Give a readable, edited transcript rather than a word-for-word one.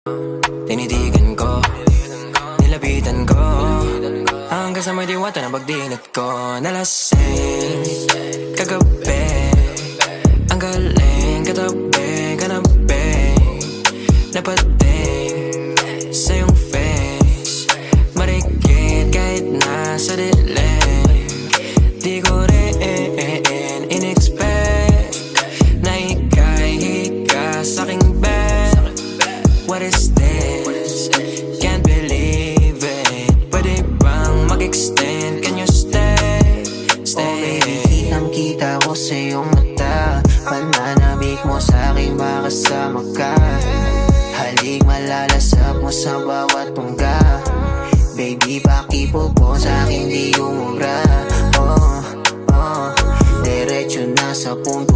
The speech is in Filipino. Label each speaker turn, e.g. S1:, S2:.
S1: Tinitigan ko, nilapitan ko, hanggang sa may diwata na pagdilat ko. Nalasing kagabi, ang galing katabi, kanabi, napating sa iyong face, marikit kahit nasa dilim. Di ko rin in-expect na ika'y hika sa'king bed. What is this? Can't believe it. Pwede bang mag-extend? Can you stay? Stay.
S2: Oh baby, kitang-kita ko sa iyong mata. Pananabik mo sa'king makasama ka. Halik malalasap mo sa bawat tungga. Baby, pakipo po sa'kin di umubra. Oh, diretso na sa punto.